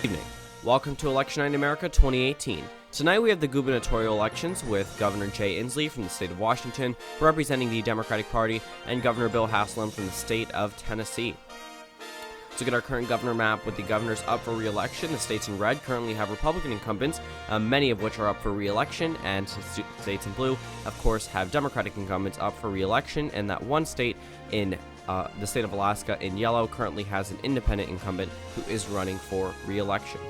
Evening. Welcome to Election Night in America 2018. Tonight we have the gubernatorial elections with Governor Jay Inslee from the state of Washington, representing the Democratic Party, and Governor Bill Haslam from the state of Tennessee. Let's look at our current governor map with the governors up for re-election. The states in red currently have Republican incumbents, many of which are up for re-election, and states in blue, of course, have Democratic incumbents up for re-election, and that one state in the state of Alaska in yellow currently has an independent incumbent who is running for re-election.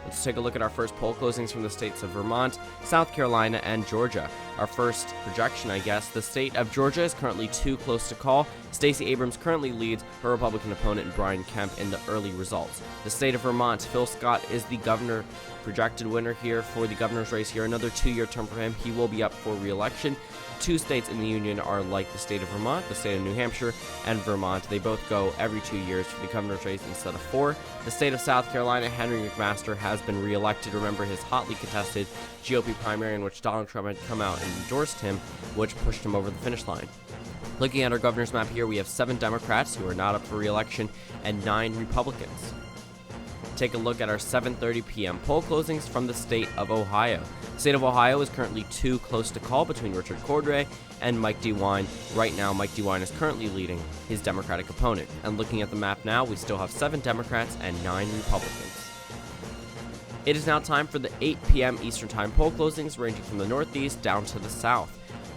Let's take a look at our first poll closings from the states of Vermont, South Carolina, and Georgia. Our first projection, the state of Georgia is currently too close to call. Stacey Abrams currently leads her Republican opponent Brian Kemp in the early results. The state of Vermont, Phil Scott is the governor projected winner here for the governor's race here. Another 2-year term for him. He will be up for re-election. Two states in the union are like the state of Vermont, the state of New Hampshire, and Vermont. They both go every 2 years for the governor's race instead of 4. The state of South Carolina, Henry McMaster has been re-elected. Remember his hotly contested GOP primary in which Donald Trump had come out and endorsed him, which pushed him over the finish line. Looking at our governor's map here, we have 7 Democrats who are not up for re-election and 9 Republicans. Take a look at our 7:30 p.m. poll closings from the state of Ohio. The state of Ohio is currently too close to call between Richard Cordray and Mike DeWine. Right now, Mike DeWine is currently leading his Democratic opponent. And looking at the map now, we still have 7 Democrats and 9 Republicans. It is now time for the 8 p.m. Eastern Time poll closings, ranging from the northeast down to the south.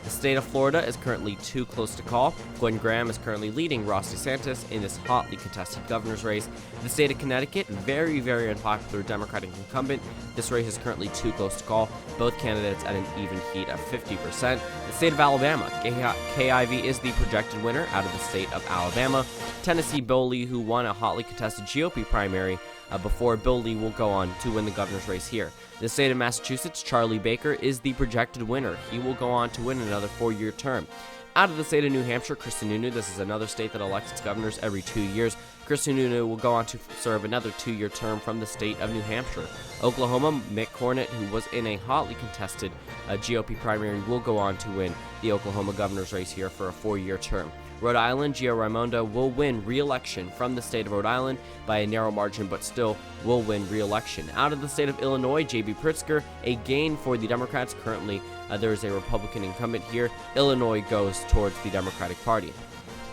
The state of Florida is currently too close to call. Gwen Graham is currently leading Ross DeSantis in this hotly contested governor's race. The state of Connecticut, very, very unpopular Democratic incumbent. This race is currently too close to call. Both candidates at an even heat of 50%. The state of Alabama, Kay Ivey is the projected winner out of the state of Alabama. Tennessee, Bill Lee, who won a hotly contested GOP primary before, Bill Lee will go on to win the governor's race here. The state of Massachusetts, Charlie Baker is the projected winner. He will go on to win another 4-year term. Out of the state of New Hampshire, Kristen Sununu, this is another state that elects its governors every 2 years. Kristen Sununu will go on to serve another 2-year term from the state of New Hampshire. Oklahoma, Mick Cornett, who was in a hotly contested GOP primary, will go on to win the Oklahoma governor's race here for a 4-year term. Rhode Island, Gio Raimondo will win re-election from the state of Rhode Island by a narrow margin, but still will win re-election. Out of the state of Illinois, J.B. Pritzker, a gain for the Democrats. Currently, there is a Republican incumbent here. Illinois goes towards the Democratic Party.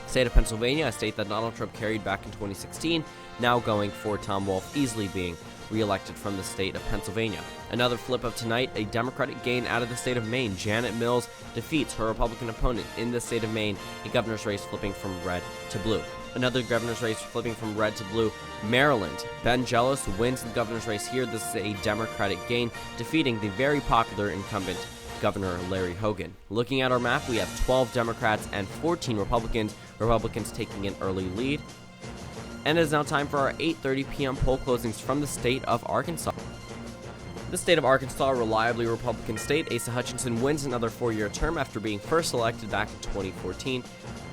State of Pennsylvania, a state that Donald Trump carried back in 2016, now going for Tom Wolf, easily being re-elected from the state of Pennsylvania. Another flip of tonight, a Democratic gain out of the state of Maine. Janet Mills defeats her Republican opponent in the state of Maine, a governor's race flipping from red to blue. Another governor's race flipping from red to blue, Maryland. Ben Jealous wins the governor's race here. This is a Democratic gain, defeating the very popular incumbent Governor Larry Hogan. Looking at our map, we have 12 Democrats and 14 Republicans, Republicans taking an early lead. And it is now time for our 8:30 p.m. poll closings from the state of Arkansas. The state of Arkansas, a reliably Republican state. Asa Hutchinson wins another 4-year term after being first elected back in 2014,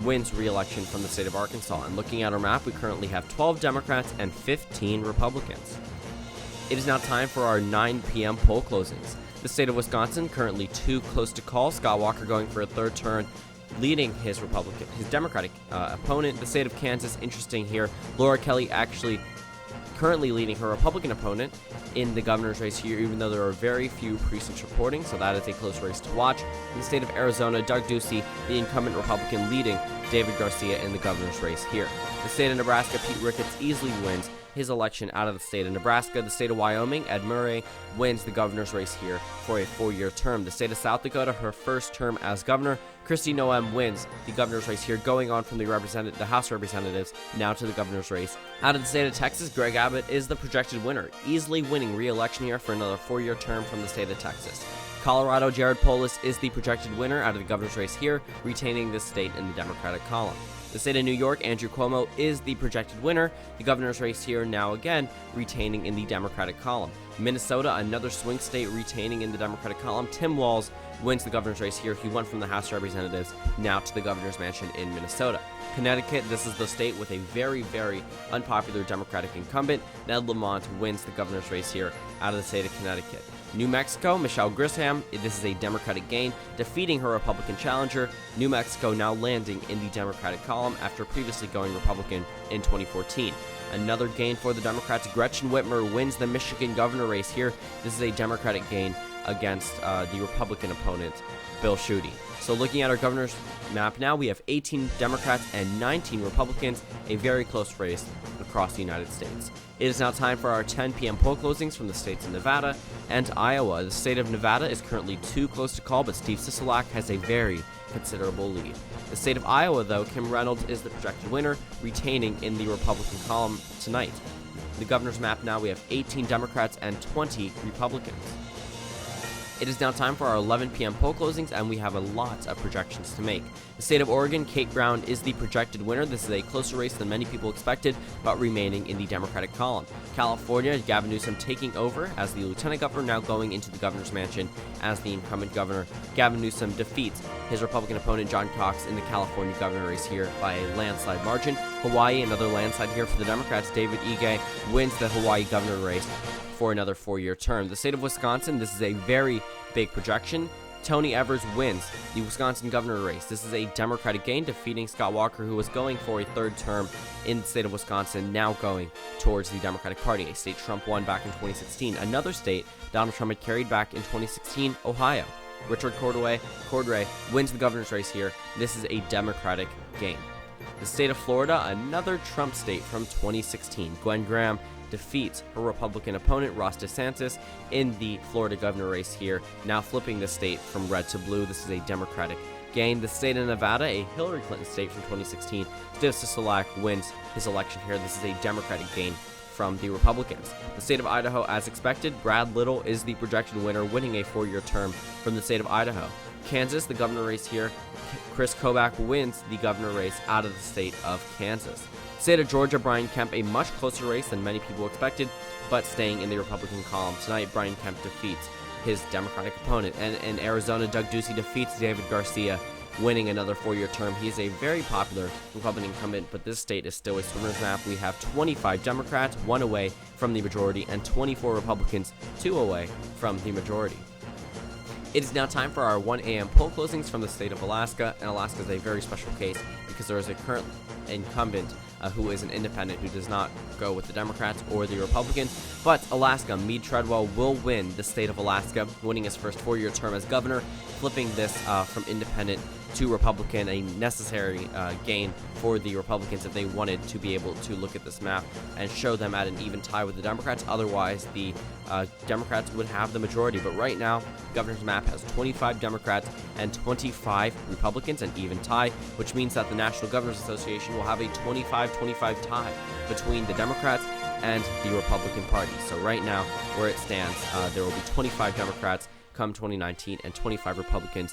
wins re-election from the state of Arkansas. And looking at our map, we currently have 12 Democrats and 15 Republicans. It is now time for our 9 p.m. poll closings. The state of Wisconsin, currently too close to call. Scott Walker going for a 3rd term, leading his Democratic opponent. The state of Kansas, interesting here. Laura Kelly actually currently leading her Republican opponent in the governor's race here, even though there are very few precincts reporting, so that is a close race to watch. In the state of Arizona, Doug Ducey, the incumbent Republican, leading David Garcia in the governor's race here. The state of Nebraska, Pete Ricketts easily wins his election out of the state of Nebraska. The state of Wyoming, Ed Murray wins the governor's race here for a 4-year term. The state of South Dakota, her first term as governor, Kristi Noem wins the governor's race here, going on from the House of Representatives now to the governor's race. Out of the state of Texas, Greg Abbott is the projected winner, easily winning re-election here for another 4-year term from the state of Texas. Colorado, Jared Polis is the projected winner out of the governor's race here, retaining this state in the Democratic column. The state of New York, Andrew Cuomo is the projected winner. The governor's race here now again retaining in the Democratic column. Minnesota, another swing state, retaining in the Democratic column. Tim Walz wins the governor's race here. He went from the House of Representatives now to the governor's mansion in Minnesota. Connecticut, this is the state with a very, very unpopular Democratic incumbent. Ned Lamont wins the governor's race here out of the state of Connecticut. New Mexico, Michelle Grisham, this is a Democratic gain, defeating her Republican challenger. New Mexico now landing in the Democratic column after previously going Republican in 2014. Another gain for the Democrats. Gretchen Whitmer wins the Michigan governor race here. This is a Democratic gain against the Republican opponent, Bill Schuette. So looking at our governor's map now, we have 18 Democrats and 19 Republicans, a very close race across the United States. It is now time for our 10 p.m. poll closings from the states of Nevada and Iowa. The state of Nevada is currently too close to call, but Steve Sisolak has a very considerable lead. The state of Iowa, though, Kim Reynolds is the projected winner, retaining in the Republican column tonight. The governor's map now, we have 18 Democrats and 20 Republicans. It is now time for our 11 p.m. poll closings, and we have a lot of projections to make. The state of Oregon, Kate Brown is the projected winner. This is a closer race than many people expected, but remaining in the Democratic column. California, Gavin Newsom taking over as the lieutenant governor, now going into the governor's mansion as the incumbent governor. Gavin Newsom defeats his Republican opponent, John Cox, in the California governor race here by a landslide margin. Hawaii, another landslide here for the Democrats. David Ige wins the Hawaii governor race for another 4-year term. The state of Wisconsin, this is a very big projection. Tony Evers wins the Wisconsin governor race. This is a Democratic gain, defeating Scott Walker, who was going for a 3rd term in the state of Wisconsin, now going towards the Democratic Party, a state Trump won back in 2016. Another state Donald Trump had carried back in 2016, Ohio. Richard Cordray wins the governor's race here. This is a Democratic gain. The state of Florida, another Trump state from 2016. Gwen Graham defeats her Republican opponent, Ron DeSantis, in the Florida governor race here, now flipping the state from red to blue. This is a Democratic gain. The state of Nevada, a Hillary Clinton state from 2016, Steve Sisolak wins his election here. This is a Democratic gain from the Republicans. The state of Idaho, as expected, Brad Little is the projected winner, winning a 4-year term from the state of Idaho. Kansas, the governor race here, Chris Kobach wins the governor race out of the state of Kansas. State of Georgia, Brian Kemp, a much closer race than many people expected, but staying in the Republican column. Tonight, Brian Kemp defeats his Democratic opponent. And in Arizona, Doug Ducey defeats David Garcia, winning another 4-year term. He is a very popular Republican incumbent, but this state is still a swimmer's map. We have 25 Democrats, 1 away from the majority, and 24 Republicans, 2 away from the majority. It is now time for our 1 a.m. poll closings from the state of Alaska, and Alaska is a very special case because there is a current incumbent who is an independent who does not go with the Democrats or the Republicans. But Alaska, Meade Treadwell will win the state of Alaska, winning his first 4-year term as governor, flipping this from independent to Republican, a necessary gain for the Republicans if they wanted to be able to look at this map and show them at an even tie with the Democrats. Otherwise, the Democrats would have the majority. But right now, the governor's map has 25 Democrats and 25 Republicans, an even tie, which means that the National Governors Association will have a 25-25 tie between the Democrats and the Republican Party. So right now, where it stands, there will be 25 Democrats come 2019 and 25 Republicans,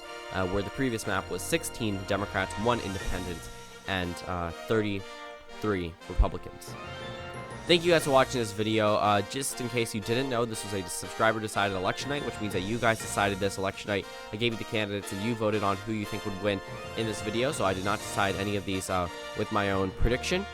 where the previous map was 16 Democrats, 1 independent, and 33 Republicans. Thank you guys for watching this video. Just in case you didn't know, this was a subscriber-decided election night, which means that you guys decided this election night. I gave you the candidates, and you voted on who you think would win in this video, so I did not decide any of these with my own prediction.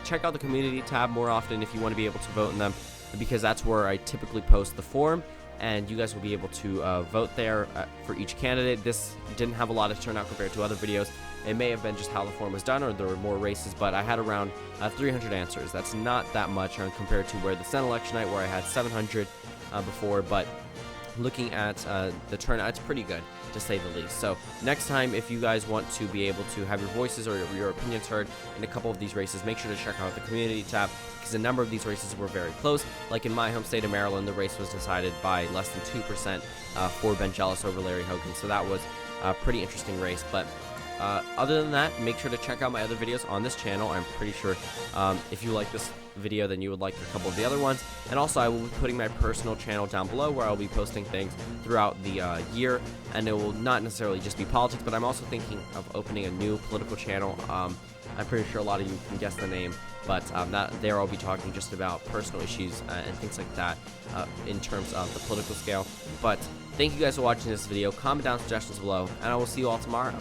Check out the community tab more often if you want to be able to vote in them, because that's where I typically post the form, and you guys will be able to vote there for each candidate. This didn't have a lot of turnout compared to other videos. It may have been just how the form was done, or there were more races, but I had around 300 answers. That's not that much compared to where the Senate election night, where I had 700 before, but looking at the turnout, it's pretty good, to say the least. So next time, if you guys want to be able to have your voices or your opinions heard in a couple of these races, make sure to check out the community tab, because a number of these races were very close. Like in my home state of Maryland, the race was decided by less than 2% for Ben Jealous over Larry Hogan, so that was a pretty interesting race. But other than that, make sure to check out my other videos on this channel. I'm pretty sure if you like this video, then you would like a couple of the other ones. And also, I will be putting my personal channel down below, where I'll be posting things throughout the year, and it will not necessarily just be politics, but I'm also thinking of opening a new political channel. I'm pretty sure a lot of you can guess the name, but there I'll be talking just about personal issues and things like that in terms of the political scale. But thank you guys for watching this video. Comment down suggestions below, and I will see you all tomorrow.